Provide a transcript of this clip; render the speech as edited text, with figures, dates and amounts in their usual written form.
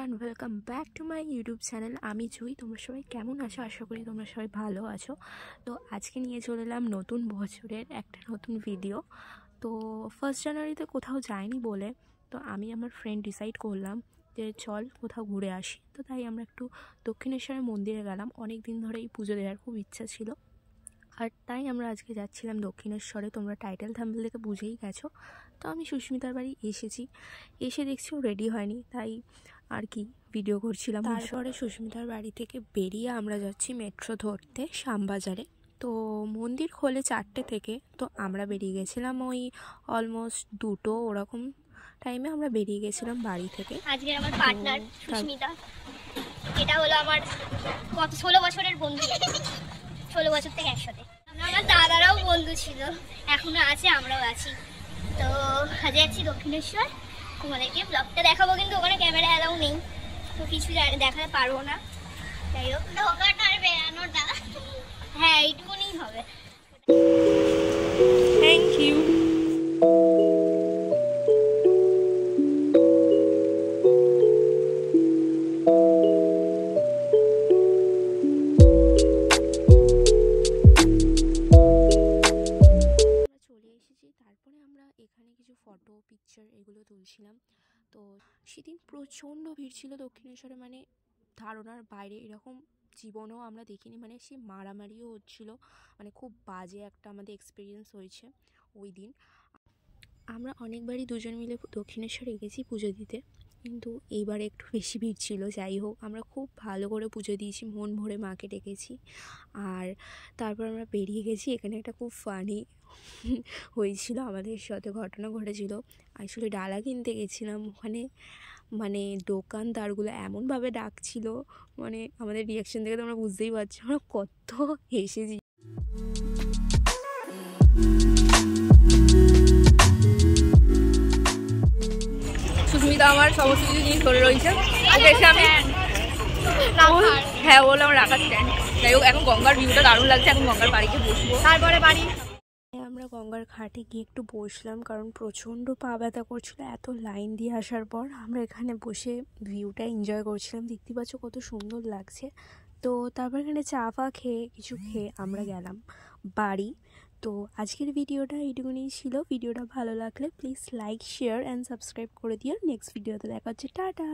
Everyone, welcome back to my YouTube channel. আমি জুই। তোমরা সবাই কেমন আছো? আশা করি তোমরা সবাই ভালো আছো। তো আজকে নিয়ে চলে এলাম নতুন বছরের একটা নতুন ভিডিও। তো 1 জানুয়ারিতে কোথাও যাইনি বলে তো আমি আমার ফ্রেন্ড ডিসাইড করলাম যে চল কোথাও ঘুরে আসি। তো তাই আমরা একটু দক্ষিণেশ্বরের মন্দিরে গেলাম। অনেক দিন ধরেই পুজো দেওয়ার খুব ইচ্ছা ছিল, আর তাই আমরা আজকে যাচ্ছিলাম দক্ষিণেশ্বরে। তোমরা টাইটেল থাম্বনেল দেখে বুঝেই গেছো। তো আমি সুস্মিতার বাড়ি এসেছি, এসে দেখছি ও রেডি হয়নি, তাই আর কি ভিডিও করছিলাম। তারপরে সুস্মিতার বাড়ি থেকে বেরিয়ে আমরা যাচ্ছি মেট্রো ধরতে শ্যামবাজারে। তো মন্দির খোলে 4টে থেকে, তো আমরা বেরিয়ে গেছিলাম ওই অলমোস্ট 2টো ওরকম টাইমে আমরা বেরিয়ে গেছিলাম বাড়ি থেকে। আজকে আমার পার্টনার সুস্মিতা, এটা হলো আমার 16 বছরের বন্ধু। 16 বছর থেকে একসাথে। আমার দাদারাও বন্ধু ছিল, এখনো আছে, আমরাও আছি। তো আজ যাচ্ছি দক্ষিণেশ্বর। তোমাদেরকে ব্লগটা দেখাবো, কিন্তু ওখানে ক্যামেরা অ্যালাউ নেই, তো কিছু দেখাতে পারবো না। যাই হোক, ঢোকাটা আর বেরানোটা হ্যাঁ এইটুকুনি হবে। Thank you. তারপরে আমরা এখানে কিছু ফটো পিকচার এগুলো তুলছিলাম। তো সেদিন প্রচণ্ড ভিড় ছিল দক্ষিণেশ্বরে, মানে ধারণার বাইরে। এরকম জীবনেও আমরা দেখিনি, মানে সে মারামারিও হচ্ছিল, মানে খুব বাজে একটা আমাদের এক্সপিরিয়েন্স হয়েছে ওই দিন। আমরা অনেকবারই দুজন মিলে দক্ষিণেশ্বরে গেছি পুজো দিতে, কিন্তু এইবারে একটু বেশি ভিড় ছিল। যাই হোক, আমরা খুব ভালো করে পুজো দিয়েছি, মন ভরে মাকে ডেকেছি। আর তারপর আমরা বেরিয়ে গেছি। এখানে একটা খুব ফানি হয়েছিল, আমাদের সাথে ঘটনা ঘটেছিল। আসলে ডালা কিনতে গেছিলাম, ওখানে মানে দোকানদারগুলো এমনভাবে ডাকছিল, মানে আমাদের রিয়াকশন দেখে তোমরা বুঝতেই পারছো আমরা কত হেসেছি। সুস্মিতা আমার সমস্ত কিছু জিনিস ধরে রয়েছে। এসে আমি হ্যাঁ বললাম আমার রাখার স্ট্যান্ড। যাই হোক, এখন গঙ্গার ভিউটা দারুণ লাগছে। এখন গঙ্গার বাড়িতে বসবো, তারপরে বাড়ি। আমরা গঙ্গার ঘাটে গিয়ে একটু বসলাম, কারণ প্রচণ্ড পা ব্যথা করছিল এত লাইন দিয়ে আসার পর। আমরা এখানে বসে ভিউটা এনজয় করছিলাম, দেখতে পাচ্ছ কত সুন্দর লাগছে। তো তারপর এখানে চা ফা খেয়ে কিছু খেয়ে আমরা গেলাম বাড়ি। তো আজকের ভিডিওটা এইটুকুনি ছিল। ভিডিওটা ভালো লাগলে please like, share and subscribe করে দিও। নেক্সট ভিডিওতে দেখা হচ্ছে। টাটা।